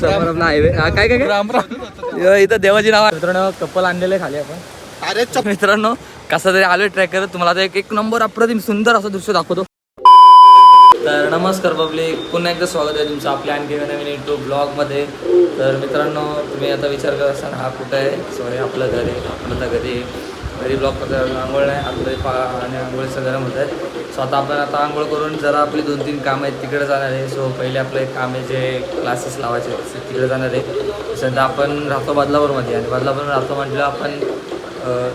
समोर हायवे. काय काय काय इथं देवाची नाव. मित्रांनो कपल आणलेले खाली आपण. अरे मित्रांनो कसा तरी आलोय ट्रॅक करत तुम्हाला आता एक नंबर अप्रतिम सुंदर असं दृश्य दाखवतो. तर नमस्कार पब्लिक, पुन्हा एकदा स्वागत आहे तुमचं आपल्या आणखी नवीन यूट्यूब ब्लॉगमध्ये. तर मित्रांनो तुम्ही आता विचार करत असाल हा कुठं आहे. सो हे आपलं घर आहे. आपलं तर घरी ब्लॉग करता आंघोळ नाही आपलं आणि आंघोळीचं गरम होत आहे. सो आता आंघोळ करून जरा आपली 2-3 कामं आहेत तिकडे जाणार आहे. सो पहिले आपलं एक काम आहे जे क्लासेस लावायचे तिकडे जाणार आहे. सध्या आपण राहतो बदलापूरमध्ये आणि बदलापूर राहतो म्हटलं आपण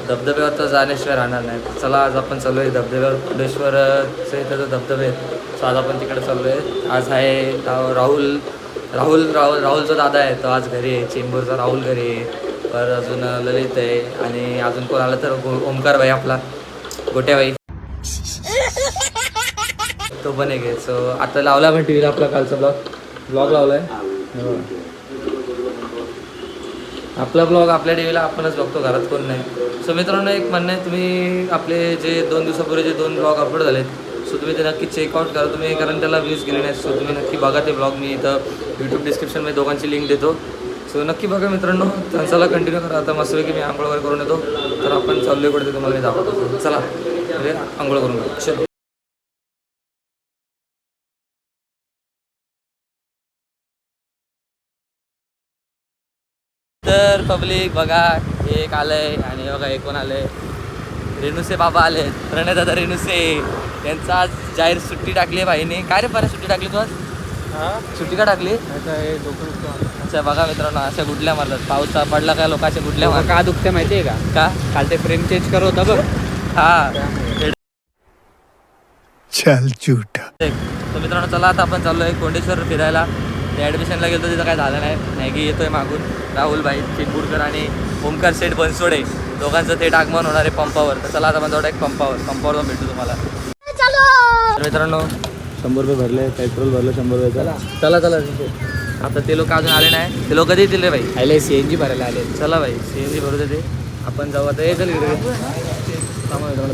धबधब्यावर तर जाण्याशिवाय राहणार नाही. चला आज आपण चाललो आहे धबधब्यावर. कुंडेश्वरचे इथं धबधबे आहेत. सो आज आपण तिकडे चाललो आहे. आज आहे राहुलचा दादा आहे तो आज घरी आहे. चेंबूरचा राहुल घरी आहे. पर अजून ललित आहे आणि अजून कोण आलं तर ओमकार भाई आपला गोट्याबाई तो पण एक आहे. सो आता लावला पण टी व्हीला आपला कालचा ब्लॉग लावला आहे. आपला ब्लॉग आपल्या टी व्हीला आपणच बघतो, घरात कोण नाही. सो मित्रांनो एक म्हणणं आहे, तुम्ही आपले जे 2 दिवसापूर्वी जे 2 ब्लॉग अपलोड झालेत सो तुम्ही ते नक्की चेकआउट करा तुम्ही, कारण त्याला व्ह्यूज गेले नाही. सो तुम्ही नक्की बघा ते ब्लॉग. मी इथं यूट्यूब डिस्क्रिप्शनमध्ये दोघांची लिंक देतो. सो नक्की बघा मित्रांनो. चला कंटिन्यू करा. आता मस्तपैकी मी आंघोळ वगैरे करून येतो. तर आपण चाललोय कुठे ते तुम्हाला मी दाखवतो. चला आंघोळ करून घेऊ. चलो. तर पब्लिक बघा एक आलंय आणि बघा एक कोण आलंय. रेणुसे बाबा आले. प्रणय दादा रेणुसे त्यांचा आज जाहीर सुट्टी टाकली आहे भाईने. काय रे परत सुट्टी टाकली तू आज? सुट्टी का टाकली? अच्छा बघा मित्रांनो अशा गुडल्या मारतात. पाऊस पडला का लोकांच्या गुडल्या मार. का दुखते माहिती आहे का? काल ते फ्रेम चेंज करत होता बघ. हा चल झूठा. तर मित्रांनो चला आता आपण चाललोय कोंडेश्वर फिरायला. ते ॲडमिशनला गेलो तिथं काय झालं नाही. मॅगी येतोय मागून. राहुलभाई चिंबूरकर आणि ओमकार शेठ बनसोडे दोघांचं थेट आगमन होणार आहे पंपावर. तर चला आता माझा एक पंपावर जाऊन भेटू तुम्हाला. तर मित्रांनो 100 रुपये भरले, पेट्रोल भरलं 100 रुपये. चला आता ते लोक अजून आले नाही. ते लोक कधी येतील रे भाई? आले CNG भरायला आले. चला भाई CNG भरू दे ते आपण जाऊ आता. हे चल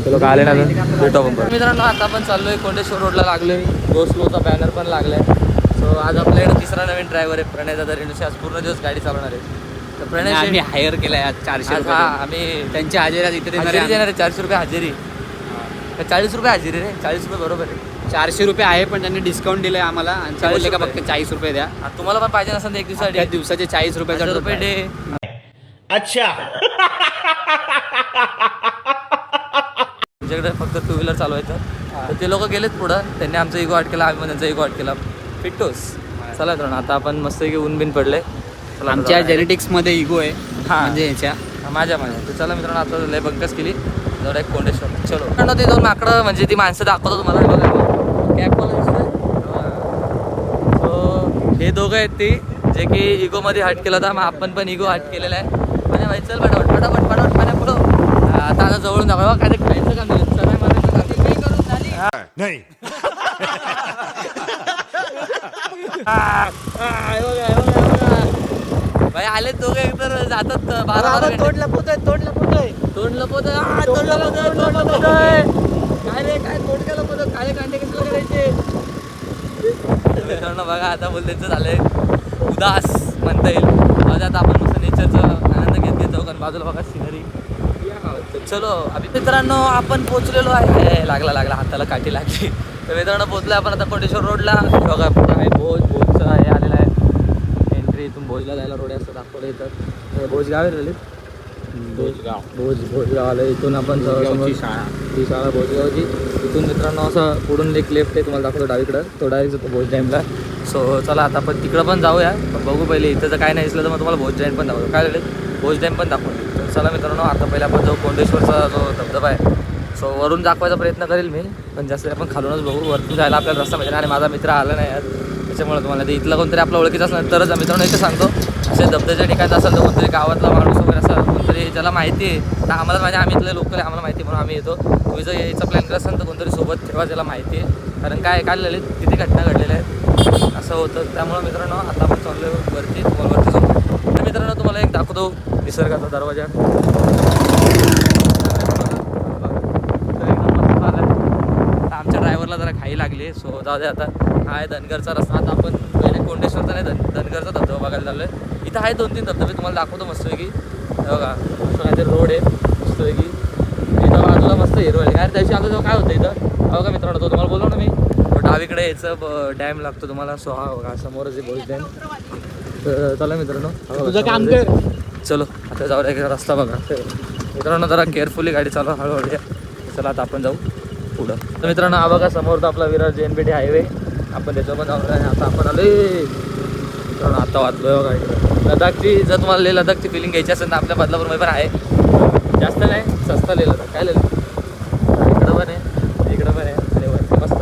ते लोक आले ना भेटू आपण. मित्रांनो आता आपण चाललोय कोंडेश्वर रोडला लागलोय. गो स्लोचा बॅनर पण लागलाय. सो आज आपल्याकडे तिसरा नवीन ड्रायव्हर आहे प्रणय दादा रेणुसे. आज पूर्ण दिवस गाडी चालवणार आहे. तर प्रणय आम्ही हायर केलाय आज 400 रुपये. आम्ही त्यांच्या हजेरी इथे देणार आहे. 400 रुपये हजेरी. 40 रुपये हजेरी रे. 40 रुपये बरोबर आहे. 400 रुपये आहे पण त्यांनी डिस्काउंट दिलंय आम्हाला आणि 40 का फक्त 40 रुपये द्या. तुम्हाला पण पाहिजे नसेल एक दिवसाचे 40 रुपये डे. अच्छा तुमच्याकडे फक्त 2 व्हीलर चालवायचं. तर ते लोक गेलेत पुढं. त्यांनी आमचा इगो आट केला, आम्ही पण त्यांचा इगो आट केला. फिटोस. चला तर आता आपण मस्त ऊन बिन पडले. आमच्या जेनेटिक्समध्ये इगो आहे. म्हणजे याच्या माझ्या तर चला मित्रांनो आता लय बंकस केली. जरा एक कोंडेश्वर चलो. मित्रांनो ते 2 माकडं म्हणजे ती माणसं दाखवतो तुम्हाला बघा. सो हे दोघं आहेत ती जे की इगोमध्ये हट केला होता. मग आपण पण इगो हट केलेला आहे. म्हणजे भाई चल पटापट पाण्या पुढं. आता जवळून दाखवा काय ते खायचं काम दिलं. सगळं मारायचं नाही भाई आले दोघे एकतर जातात 12 तोंड लपवतोय काय रे काय तोंड का लपवतो. काळे कांडे कशाला करायचे. मित्रांनो बघा आता त्यांचं झालंय उदास म्हणता येईल. आता आपण मस्त नेचरचा आनंद घेत जाऊ. कारण बाजूला बघा सिनरी. चलो अभि मित्रांनो आपण पोचलेलो आहे. लागला हाताला काठी लागली. तर मित्रांनो पोचलो आपण आता कोंडेश्वर रोडला. बघा आहे भोजचं हे आलेलं आहे. एंट्री इथून भोजला जायला रोड असं दाखवलं इथं. भोजगाव आहे भोजगाव आलं. इथून आपण ती शाळा भोजगावची. इथून मित्रांनो असं पुढून एक लेफ्ट आहे तुम्हाला दाखवतो डावीकडं. तो डायरेक्ट जातो भोज डॅमला. सो चला आता आपण तिकडं पण जाऊया. पण बघू पहिले इथं जर काय नाही दिसलं तर मग तुम्हाला भोज डॅम पण दाखवतो. काय झालं भोज डॅम पण दाखवतो. तर चला मित्रांनो आता पहिले आपण जो कोंडेश्वरचा जो धबधबा आहे सो वरून दाखवायचा प्रयत्न करेल मी. पण जास्त आपण खालूनच बघू. वरतून जायला आपल्याला रस्ता माहिती नाही आणि माझा मित्र आला नाही यार. त्याच्यामुळे तुम्हाला ते इथलं कोणतरी आपला ओळखीचं असणार तरच. मित्रांनो इथं सांगतो असे धबधब्याच्या ठिकाणी असेल तर कोणतरी गावातला माणूस वगैरे असं कोणतरी ज्याला माहिती आहे तर आम्हाला माझ्या आम्ही इथले लोकल आहे आम्हाला माहिती म्हणून आम्ही येतो. तुम्ही जर यायचा प्लॅन करत असाल तर कोणतरी सोबत ठेवा ज्याला माहिती आहे. कारण काय काढलेले किती घटना घडलेल्या आहेत असं होतं. त्यामुळं मित्रांनो आता आपण चाललो वरती. तुम्हाला वरती जाऊ. तर मित्रांनो तुम्हाला एक दाखवतो निसर्गाचा दरवाजा. आमच्या ड्रायव्हरला जरा घाई लागली. सो जाऊ दे आता. हा आहे धनगरचा रस्ता. आता आपण पहिले मुंडेश्वरचा नाही धनगरचा धबधबा बघायला चाललोय. इथं आहे 2-3 धबधबे तुम्हाला दाखवतो मस्तपैकी. बघा असं काहीतरी रोड आहे मस्तपैकी. इथं बाजूला मस्त हिरवळ आहे. यार त्याशी आलो तेव्हा काय होतं इथं बघा मित्रांनो, तो तुम्हाला बोललो ना मी डावीकडे यायचं डॅम लागतो तुम्हाला. सो हा बघा समोरच आहे भोज डॅम. तर चला मित्रांनो तुझं काम कर. चलो आता जाऊ द्या. रस्ता बघा मित्रांनो, जरा केअरफुली गाडी चालवा हळूहळू या. चला आता आपण जाऊ पुढं. तर मित्रांनो हा बघा समोर तर आपला विरार JNPT हायवे. आपण त्याच्यावर पण जाऊन आता आपण आलो मित्रांनो. आता वाचलोय बघा इकडं लडाखची. जर तुम्हाला लेह लडाखची फिलिंग घ्यायची असेल तर आपल्या बदलापूरमध्ये पण आहे. जास्त नाही सस्ता लेह लडाख. काय लिहिलं इकडं पण आहे इकडं पण आहे. आणि वरती मस्त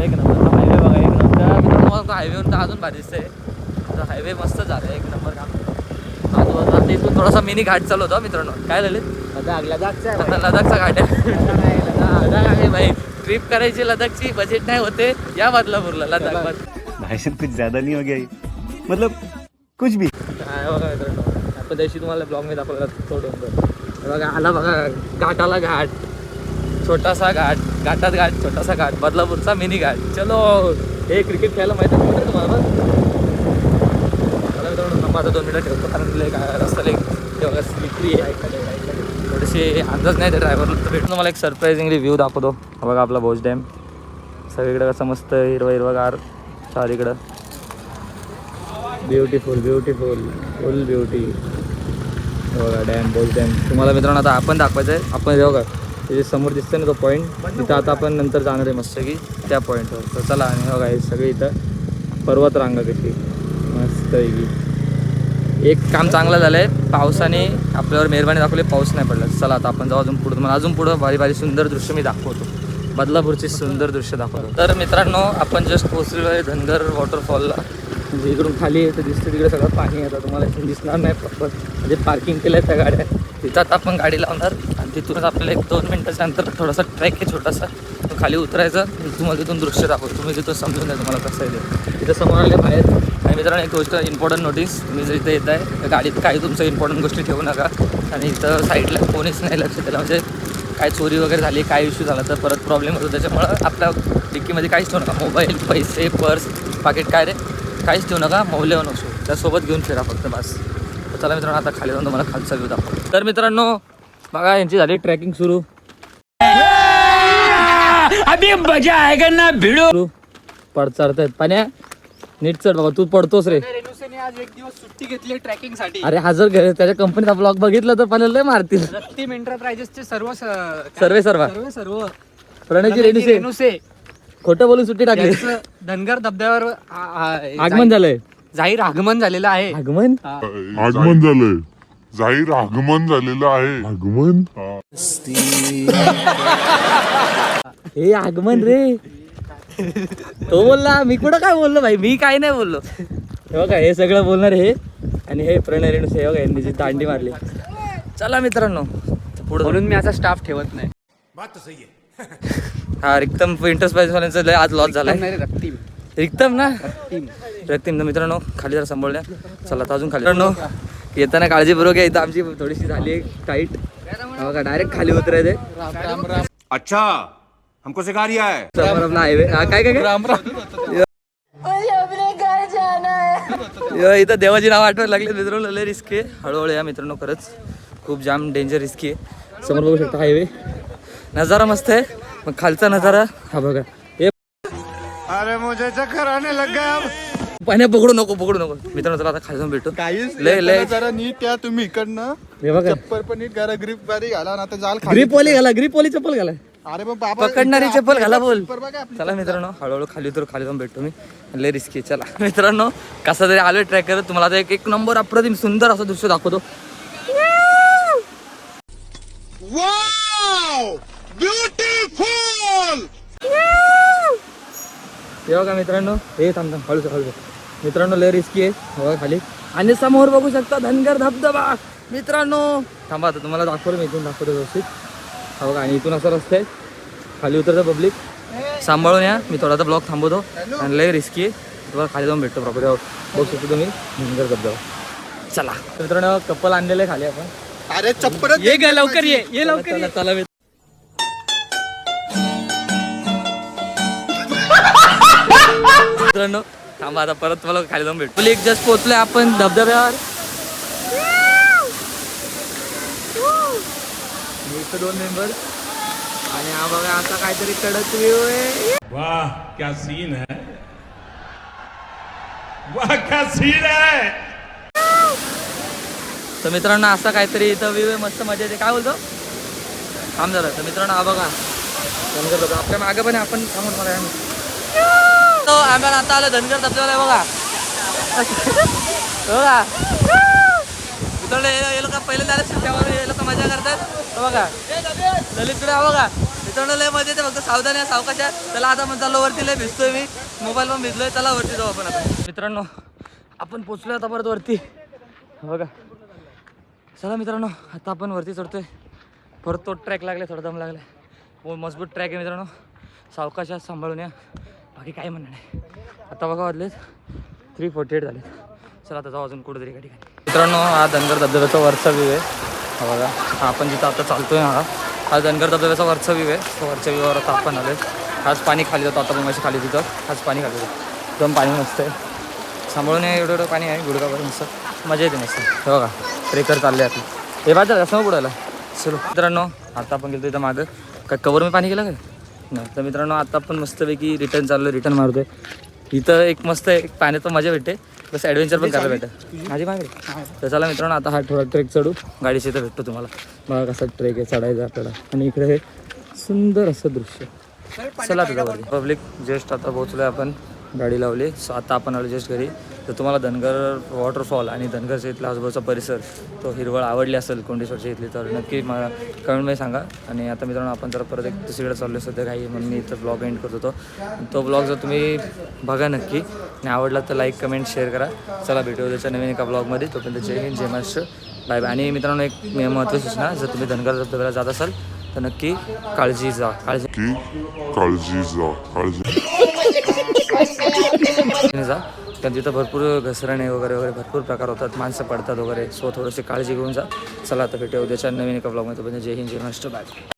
एक नंबर हायवे बघा. एक नंबर मित्रांनो हायवेवरून तर अजून भारी दिसतंय. हायवे मस्त झालं एक नंबर काम. आजूबाजूला इथून थोडासा मिनी घाट चालू होता मित्रांनो. काय झाले लडाखचा घाट आहे. लडाख आहे भाई. ट्रिप करायची लडाखची बजेट नाही होते या बदलापूरला लडाख. भाई साहब कुछ ज्यादा नहीं हो गया ये? मतलब कुछ भी. काय बघा मित्रांनो आपण त्याशी तुम्हाला ब्लॉगमध्ये दाखवला तो डोंगर बघा. आला बघा घाटाला घाट. छोटासा घाट घाटात घाट छोटासा घाट बदलापूरचा मिनी घाट. चलो हे क्रिकेट खेळायला माहिती आहे तुम्हाला. मला मित्रांनो थांबा आता 2 मिनिटं ठेवतो कारण काय रस्त्याला हे बघा स्लिपरी आहे. थोडेसे अंदाज नाही त्या ड्रायव्हरला. तर भेटून तुम्हाला एक सरप्राइझिंगली व्ह्यू दाखवतो. हा बघा आपला भोज डॅम. सगळीकडे कसं मस्त हिरवगार चारीकडं. Beautiful beautiful full beauty. बघा डॅम भोज डॅम तुम्हाला मित्रांनो आता आपण दाखवायचं आहे. आपण हे बघा ते समोर दिसतं ना तो पॉईंट तिथं आता आपण नंतर जाणार आहे मस्त की त्या पॉईंटवर. तर चला आणि बघा हे सगळे इथं पर्वत रांगा कशी मस्त की. एक काम चांगलं झालं आहे पावसाने आपल्यावर मेहरबानी दाखवली. पाऊस नाही पडला. चला आता आपण जाऊ अजून पुढं. तुम्हाला अजून पुढं भारी भारी सुंदर दृश्य मी दाखवतो. बदलापूरची सुंदर दृश्य दाखवतो. तर मित्रांनो आपण जस्ट पोहोचलेलो आहे धनगर वॉटरफॉलला. म्हणजे इकडून खाली आहे तर दिसतं तिकडे सगळं पाणी आता तुम्हाला इथून दिसणार नाही प्रॉपर. म्हणजे पार्किंग केलं आहे त्या गाड्या तिथं. आता आपण गाडी लावणार आणि तिथूनच आपल्याला 1-2 मिनटाच्या नंतर थोडासा ट्रॅक आहे छोटासा तो खाली उतरायचं. तुम्हाला तिथून दृश्य दाखवतो. तुम्ही तिथं समजून द्या तुम्हाला कसं आहे ते. तिथं समोर आले बाहेर. आणि मित्रांनो एक गोष्ट इम्पॉर्टंट नोटीस. तुम्ही जर इथं येत आहे गाडीत काही तुमचं इम्पॉर्टंट गोष्टी ठेवू नका. आणि इथं साईडला कोणीच नाही लक्ष द्यायला. म्हणजे काय चोरी वगैरे झाली काय इश्यू झाला तर परत प्रॉब्लेम होतो. त्याच्यामुळं आपल्या डिक्कीमध्ये काहीच ठेवू नका. मोबाईल पैसे पर्स पाकिट काय रे काहीच ठेवू नका. मौल्यवान असो त्यासोबत घेऊन फिरा फक्त बस. तर चला मित्रांनो आता खाली जाऊन तुम्हाला खालचा व्ह्यू दाखवतो. तर मित्रांनो बघा यांची झाली ट्रॅकिंग सुरू. अभी मजा आएगा ना भिडो. पड चढतायत पाण्या नीट चढ बाबा. तू पडतोस रे. रेणुसेने आज एक दिवस सुट्टी घेतली ट्रॅकिंग साठी. अरे हजर त्याच्या कंपनीचा ब्लॉग बघितला तर पाण्याला लय मारतील. रत्तीम एंटरप्राइजेसचे सर्व प्रणयची रेणुसे खोटं बोलून सुट्टी टाकली. धनगर धबधब्यावर आगमन झालंय. जाहीर आगमन झालेलं आहे. आगमन आगमन झालंय. जाहीर आगमन झालेलं आहे. आगमन हे आगमन रे. तो बोलला मी कुठं काय बोललो भाई. मी काय नाही बोललो. हे बघा हे सगळं बोलणार हे. आणि हे प्रणय रेणुसे हे बघा यांनी जी दांडी मारली. चला मित्रांनो पुढे. म्हणून मी असा स्टाफ ठेवत नाही. हा रिक्तम एंटरप्राइजवाल्यांचं लय आज लॉस झालाय. रक्तीम रिक्तम ना रक्तीम. मित्रांनो खाली जरा सांभाळल्या. चला आता अजून खाली. मित्रांनो येताना काळजीपूर्वक इथं आमची थोडीशी झाली आहे टाईट. बघा डायरेक्ट खाली उतरायचे. अच्छा हमको सिखा रिया है. समोर आपला हायवे. हा काय काय इथं देवाची नाव आठवायला लागले मित्रांनो. लय रिस्की आहे. हळूहळू या मित्रांनो खरंच खूप जाम डेंजर रिस्की आहे. समोर बघू शकता हायवे. नजारा मस्त आहे. मग खालचा नजारा हा बघा. हे अरे मुझे चक्कर आने लग गया अब. पाण्या पकडू नको मित्रांनो. चला आता खाली जाऊन भेटू. लय जरा नीट या तुम्ही इकडनं. हे बघा चप्पल पण नीट घाला. ग्रिप बारी घाला ना तर जाल ग्रिपवाली घाला. ग्रिपवाली चप्पल घाला. अरे मग बाबा पकडणारी चप्पल घाला बोल. चला मित्रांनो हळूहळू खाली उतरू. खाली जाऊन भेटतो मी. लय रिस्की. चला मित्रांनो कसा तरी आलोय ट्रॅक करत. तुम्हाला आता एक नंबर अप्रतिम सुंदर असं दृश्य दाखवतो. हे बघा मित्रांनो हे थांब हळू मित्रांनो लय रिस्की आहे. बघा खाली आणि समोर बघू शकता धनगर धबधबा. मित्रांनो थांबा आता तुम्हाला दाखवलं मी इथून दाखवतो व्यवस्थित. हा बघा आणि इथून असा रस्ता आहे. खाली उतरतं पब्लिक. सांभाळून या. मी थोडासा ब्लॉग थांबवतो आणि लय रिस्की आहे. तुम्हाला खाली जाऊन भेटतो प्रॉपर. बघू शकतो तुम्ही धनगर धबधबा. चला मित्रांनो कपल आणलेलं आहे खाली आपण. अरे चप्पल ये लवकर ये लवकर. चला मित्रांनो थांबा आता परत तुम्हाला खाली जाऊन भेटू. एक जस्ट पोहोचलोय आपण धबधब्यावर. इथं 2 मेंबर आणि हा बघा आता काहीतरी कडक व्ह्यू आहे. वाह क्या सीन है, वाह क्या सीन है. तर मित्रांनो असा काहीतरी इथं व्ह्यू आहे, मस्त मजा येते. काय बोलतो थांब जरा. तर मित्रांनो हा बघा धनगर धबधबा आपल्या मागे पण आहे. आपण थांबून मला आम्ही आता आलो धनगर धबधब्याला बघा. बघा मित्रांनो हे लोक पहिले झाले शिट्ट्यावर, हे लोक मजा करतात. बघा ललितकडे हा बघा. मित्रांनो लय मजा येते, फक्त सावधान आहे सावकाशात. चला आता मग चाललो वरती. लय भिजतोय मी, मोबाईल पण भिजलोय. चला वरती जाऊ आपण आता. मित्रांनो आपण पोचलोय आता परत वरती बघा. चला मित्रांनो आता आपण वरती चढतोय. परत तो ट्रॅक लागला, थोडा दम लागला. हो मजबूत ट्रॅक आहे मित्रांनो, सावकाशात सांभाळून या. बाकी काही म्हणणं नाही. आता बघा वाजलेत 3:48 झाले. चला आता जाऊ अजून कुठेतरी एका ठिकाणी. मित्रांनो हा धनगर धबधब्याचा वरचा व्ह्यू आहे. हा बघा हा आपण जिथं आता चालतोय हा धनगर धबधब्याचा वरचा व्ह्यू आहे. तो वरच्या व्ह्यूवर आता आपण आलो. हाच पाणी खाली जातो आता पण खाली तिथं हाच पाणी खाली जातो. एकदम पाणी मस्त आहे, सांभाळून एवढं पाणी आहे गुडघावर. मस्त मजा येते मस्त. हे बघा ट्रेकर चालले आपले. हे बाजू कसं बुडायला. चलो मित्रांनो आता आपण गेलो इथं मागं. काय कवर मी पाणी केलं काय नाही. तर मित्रांनो आता आपण मस्तपैकी रिटर्न चाललो, रिटर्न मारतोय. इथं एक मस्त एक पाण्यात मजा भेटते, तसं ॲडव्हेंचर पण करायला भेटतं. माझी मागे तर चला मित्रांनो आता हा थोडा ट्रेक चढू. गाडीशी इथं भेटतो तुम्हाला. बघा कसा ट्रेक आहे चढायचा आपल्याला. आणि इकडे हे सुंदर असं दृश्य. चला तिथं पब्लिक जस्ट आता पोहोचलो आहे आपण, गाडी लावली. सो आता आपण आलो जस्ट घरी. तर तुम्हाला धनगर वॉटरफॉल आणि धनगरच्या इथला आजूबाजूचा परिसर तो हिरवळ आवडली असेल कोंडेश्वरच्या इथली तर नक्की मला कमेंटमध्ये सांगा. आणि आता मित्रांनो आपण जरा परत एक दुसरीकडे चाललो सध्या काही, म्हणून मी इथं ब्लॉग एंड करत होतो. तो ब्लॉग जर तुम्ही बघा नक्की आणि आवडला तर लाईक कमेंट शेअर करा. चला भेटू त्याच्या नवीन एका ब्लॉगमध्ये. तोपर्यंत जय हिंद जय महाराष्ट्र, बाय बाय. आणि मित्रांनो एक महत्त्वाची सूचना, जर तुम्ही धनगर धबधब्याला जात असाल तर नक्की काळजी जा. काळजी जा, कारण तिथं भरपूर घसरणे वगैरे भरपूर प्रकार होतात, माणसं पडतात वगैरे. सो थोडीशी काळजी घेऊन जा. चला आता भेटू उद्याच्या नवीन एका ब्लॉगमध्ये. जय हिंद जय महाराष्ट्र, बाय.